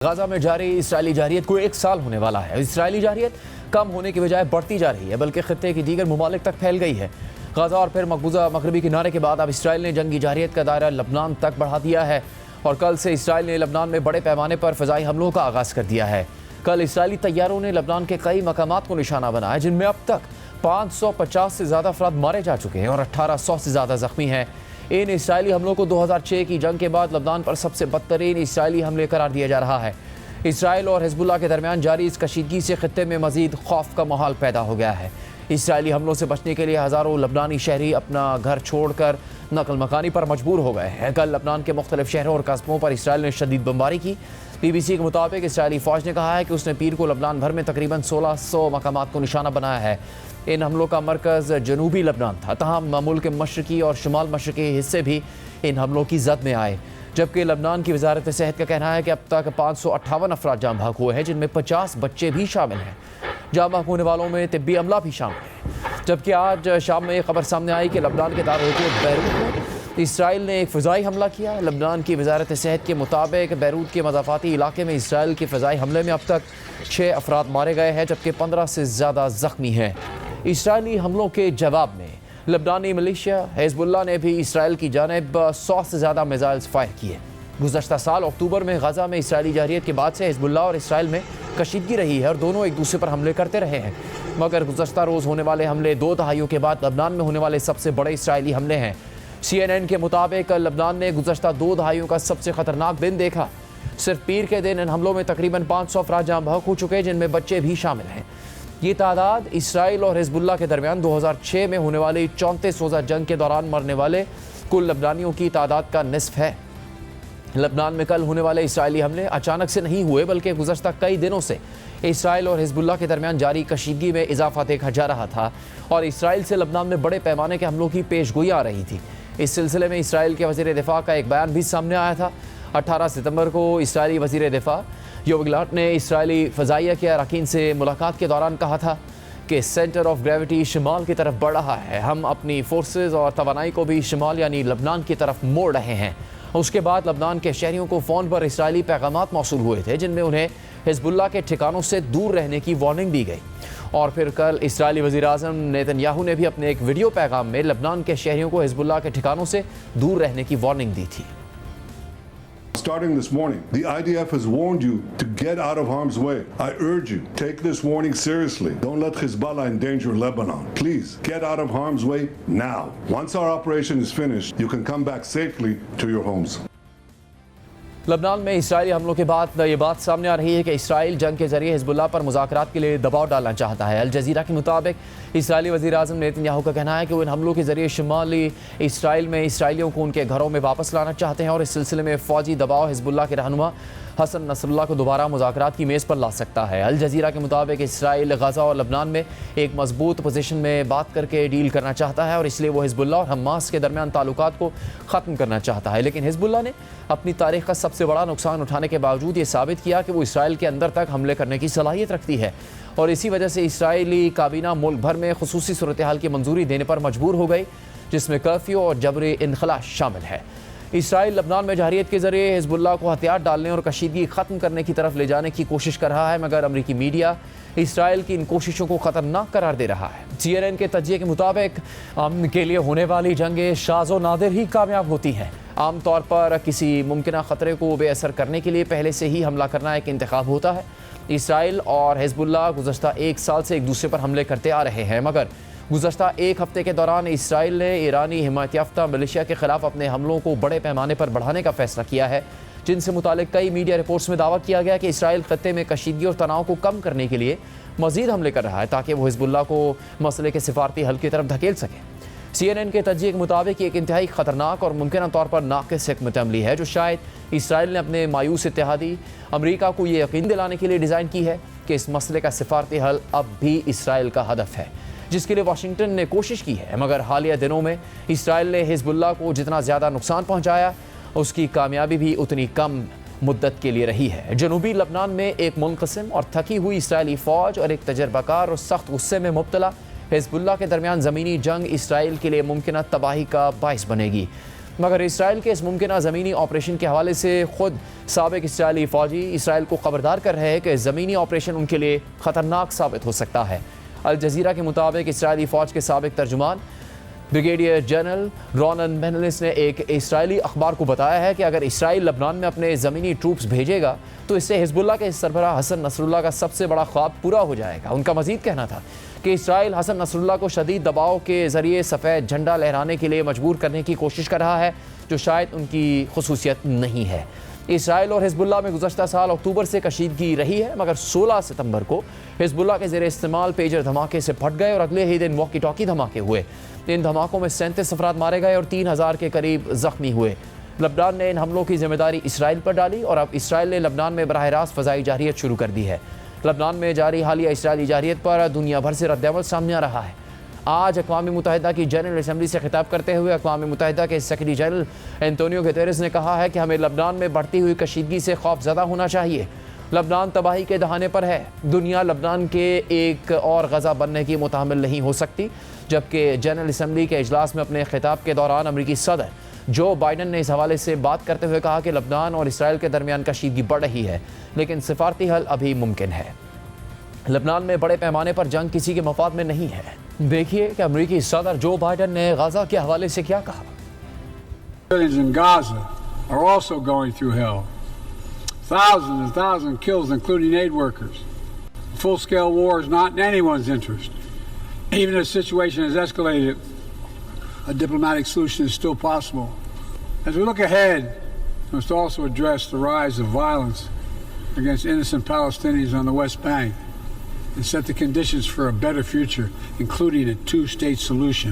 Gaza में जारी Israeli जारियत को 1 साल होने वाला है। इसराइली जारियत कम होने की बजाय बढ़ती जा रही है, बल्कि खित्ते की दीगर ममालिक तक फैल गई है। गाजा और फिर मकबूजा मगरबी किनारे के बाद अब इसराइल ने जंगी जारियत का दायरा लबनान तक बढ़ा दिया है और कल से इसराइल ने लबनान में बड़े पैमाने पर फ़िज़ाई हमलों का आगाज़ कर दिया है। कल इसराइली तैयारों ने लबनान के कई मकामात को निशाना बनाया, जिनमें अब तक 550 से ज़्यादा अफराद मारे जा चुके हैं और 1800 से ज़्यादा ज़ख्मी हैं। इन इसराइली हमलों को 2006 की जंग के बाद लबनान पर सबसे बदतरीन इसराइली हमले करार दिया जा रहा है। इसराइल और हिजबुल्लाह के दरमियान जारी इस कशीदगी से खित्ते में मजीद खौफ का माहौल पैदा हो गया है। इसराइली हमलों से बचने के लिए हज़ारों लबनानी शहरी अपना घर छोड़कर नकल मकानी पर मजबूर हो गए हैं। कल लबनान के मुख्तलिफ शहरों और कस्बों पर इसराइल ने शदीद बमबारी की। BBC के मुताबिक इसराइली फ़ौज ने कहा है कि उसने पीर को लबनान भर में तकरीबन 1600 मकामात को निशाना बनाया है। इन हमलों का मरकज़ जनूबी लबनान था, तहम मुल्क के मशरकी और शुमाल मशरकी हिस्से भी इन हमलों की जद में आए। जबकि लबनान की वजारत सेहत का कहना है कि अब तक 558 अफराद जाम बहक हुए हैं, जिनमें 50 बच्चे भी शामिल हैं। जाम बहक होने वालों में तिब्बी अमला भी शामिल है। जबकि आज शाम में एक खबर सामने आई कि लबनान के दारुल बैरूत में इसराइल ने एक फ़िज़ाई हमला किया। लबनान की वजारत सेहत के मुताबिक बैरूत के मज़ाफ़ाती इलाके में इसराइल के फ़िज़ाई हमले में अब तक 6 अफराद मारे गए हैं, जबकि 15 से ज़्यादा ज़ख्मी हैं। इसराइली हमलों के जवाब में लबनानी मिलिशिया हिजबुल्लाह ने भी इसराइल की जानिब 100 से ज़्यादा मिसाइल्स फायर किए। गुज़श्ता साल अक्टूबर में गाज़ा में इसराइली जारियत के बाद से हिजबुल्लाह और इसराइल में कशीदगी रही है और दोनों एक दूसरे पर हमले करते रहे हैं। मगर गुज़श्ता रोज़ होने वाले हमले 2 दहाइयों के बाद लबनान में होने वाले सबसे बड़े इसराइली हमले हैं। CNN के मुताबिक लबनान ने गुज़श्ता 2 दहाइयों का सबसे ख़तरनाक दिन देखा। सिर्फ पीर के दिन इन हमलों में तकरीबन 500 अफराद जाम बहक हो चुके, जिनमें बच्चे भी शामिल हैं। ये तादाद इसराइल और हिजबुल्लाह के दरमियान 2006 में होने वाली 34 रोज़ा जंग के दौरान मरने वाले कुल लबनानियों की तादाद का निस्फ है। लबनान में कल होने वाले इसराइली हमले अचानक से नहीं हुए, बल्कि गुज़श्ता कई दिनों से इसराइल और हिजबुल्लाह के दरमियान जारी कशीदगी में इजाफा देखा जा रहा था और इसराइल से लबनान में बड़े पैमाने के हमलों की पेशगोई आ रही थी। इस सिलसिले में इसराइल के वज़ीर दिफ़ा का एक बयान भी सामने आया था। 18 सितंबर को इसराइली वज़ीर दिफ़ा योव गिलाट ने इसराइली फ़ज़ाइया के अरकान से मुलाकात के दौरान कहा था कि सेंटर ऑफ ग्रेविटी शिमाल की तरफ बढ़ रहा है। हम अपनी फोर्सेस और तवानाई को भी शिमाल यानी लबनान की तरफ मोड़ रहे हैं। उसके बाद लबनान के शहरियों को फ़ोन पर इसराइली पैगामात मौसूल हुए थे, जिनमें उन्हें हिजबुल्लाह के ठिकानों से दूर रहने की वार्निंग दी गई। और फिर कल इसराइली वज़ीर आज़म नेतन्याहू ने भी अपने एक वीडियो पैगाम में लबनान के शहरियों को हिजबुल्लाह के ठिकानों से दूर रहने की वार्निंग दी थी। Starting this morning, the IDF has warned you to get out of harm's way. I urge you, take this warning seriously. Don't let Hezbollah endanger Lebanon. Please, get out of harm's way now. Once our operation is finished, you can come back safely to your homes. लबनान में Israeli हमलों के बाद ये बात सामने आ रही है कि इसराइल जंग के जरिए हिजबुल्लाह पर मुज़ाकरात के लिए दबाव डालना चाहता है। अल जज़ीरा के मुताबिक इसराइली वज़ीर आज़म नेतन्याहू का कहना है कि वो इन हमलों के जरिए शुमाली इसराइल में इसराइलियों को उनके घरों में वापस लाना चाहते हैं और इस सिलसिले में फ़ौजी दबाव हिजबुल्लाह के रहनुमा हसन नसरुल्लाह को दोबारा मुज़ाकरात की मेज़ पर ला सकता है। अल जज़ीरा के मुताबिक इसराइल गाज़ा और लबनान में एक मजबूत पोजीशन में बात करके डील करना चाहता है और इसलिए वो हिजबुल्लाह और हमास के दरमियान ताल्लुकात को ख़त्म करना चाहता है। लेकिन हिजबुल्लाह ने अपनी तारीख़ का सबसे बड़ा नुकसान उठाने के बावजूद ये साबित किया कि वो इसराइल के अंदर तक हमले करने की सलाहियत रखती है और इसी वजह से इसराइली काबीना मुल्क भर में खुसूसी सूरत हाल की मंजूरी देने पर मजबूर हो गई, जिसमें कर्फ्यू और जबरी इनखला शामिल है। इसराइल लबनान में जारियत के जरिए हिजबुल्लाह को हथियार डालने और कशीदगी ख़त्म करने की तरफ ले जाने की कोशिश कर रहा है, मगर अमरीकी मीडिया इसराइल की इन कोशिशों को ख़तरनाक करार दे रहा है। CNN के तजिए के मुताबिक अमन के लिए होने वाली जंगें शाज़ो नादिर ही कामयाब होती हैं। आमतौर पर किसी मुमकिन ख़तरे को बेअसर करने के लिए पहले से ही हमला करना एक इंतखाब होता है। इसराइल और हिजबुल्लाह गुज़श्ता 1 साल से एक दूसरे पर हमले करते आ रहे हैं, मगर गुज़श्ता 1 हफ़्ते के दौरान इसराइल ने ईरानी हिमायत याफ्ता मिलिशिया के ख़िलाफ़ अपने हमलों को बड़े पैमाने पर बढ़ाने का फ़ैसला किया है, जिनसे मुतालिक कई मीडिया रिपोर्ट्स में दावा किया गया कि इसराइल खत्ते में कशीदगी और तनाव को कम करने के लिए मज़ीद हमले कर रहा है ताकि वो हिजबुल्लाह को मसले के सिफारती हल की तरफ धकेल सके। CNN के तजिए के मुताबिक एक इंतहाई ख़तरनाक और मुमकिन तौर पर नाक़िस हिकमत अमली है, जो शायद इसराइल ने अपने मायूस इत्तेहादी अमरीका को ये यकीन दिलाने के लिए डिज़ाइन की है कि इस मसले का सिफारती हल अब भी इसराइल का हदफ है, जिसके लिए वाशिंगटन ने कोशिश की है। मगर हालिया दिनों में इसराइल ने हिजबुल्लाह को जितना ज़्यादा नुकसान पहुँचाया, उसकी कामयाबी भी उतनी कम मुद्दत के लिए रही है। जनूबी लबनान में एक मुनक़सिम और थकी हुई इसराइली फ़ौज और एक तजर्बाकार और सख्त गुस्से में मुब्तला हिजबुल्लाह के दरमियान ज़मीनी जंग इसराइल के लिए मुमकिन तबाही का बाइस बनेगी। मगर इसराइल के इस मुमकिन ज़मीनी ऑपरेशन के हवाले से खुद साबिक इसराइली फ़ौजी इसराइल को खबरदार कर रहे हैं कि ज़मीनी ऑपरेशन उनके लिए ख़तरनाक साबित हो सकता है। अल जज़ीरा के मुताबिक इसराइली फ़ौज के साबिक तर्जुमान ब्रिगेडियर जनरल रोनन मेनलिस ने एक इसराइली अखबार को बताया है कि अगर इसराइल लबनान में अपने ज़मीनी ट्रूप्स भेजेगा तो इससे हिजबुल्लाह के सरबराह हसन नसरुल्लाह का सबसे बड़ा ख्वाब पूरा हो जाएगा। उनका मज़ीद कहना था कि इसराइल हसन नसरुल्लाह को शदीद दबाव के ज़रिए सफ़ेद झंडा लहराने के लिए मजबूर करने की कोशिश कर रहा है, जो शायद उनकी खुसूसियत नहीं है। इसराइल और हिजबुल्लाह में गुज़श्ता साल अक्टूबर से कशीदगी रही है, मगर 16 सितंबर को हिजबुल्लाह के ज़ेर इस्तेमाल पेजर धमाके से फट गए और अगले ही दिन वॉकी टॉकी धमाके हुए। इन धमाकों में 37 अफराद मारे गए और 3000 के करीब ज़ख्मी हुए। लबनान ने इन हमलों की जिम्मेदारी इसराइल पर डाली और अब इसराइल ने लबनान में बराह रास्त फ़ज़ाई जारियत शुरू कर दी है। लबनान में जारी हालिया इसराइली जारियत पर दुनिया भर से रद्द-ए-अमल सामने आ रहा है। आज अक़वाम मुत्तहिदा की जनरल असम्बली से खिताब करते हुए अक़वाम मुत्तहिदा के सेक्रेटरी जनरल एंटोनियो गुतेरेस ने कहा है कि हमें लबनान में बढ़ती हुई कशीदगी से खौफज़दा होना चाहिए। लबनान तबाही के दहाने पर है। दुनिया लबनान के एक और गज़ा बनने की मुतहम्मिल नहीं हो सकती। जबकि जनरल असम्बली के इजलास में अपने खिताब के दौरान अमरीकी सदर जो बाइडन ने इस हवाले से बात करते हुए कहा कि लबनान और इसराइल के दरमियान कशीदगी बढ़ रही है, लेकिन सिफारती हल अभी मुमकिन है। लबनान में बड़े पैमाने पर जंग किसी के मफाद में नहीं है। देखिए कि अमरीकी सदर जो बाइडन ने गाजा के हवाले से क्या कहा। In Gaza are also going through hell. Thousands and thousands kills, including aid workers. Full-scale war is not in anyone's interest. Even if the situation has escalated, a diplomatic solution is still possible. As we look ahead, we must also address the rise of violence against innocent Palestinians on the West Bank and set the conditions for a better future, including a two-state solution.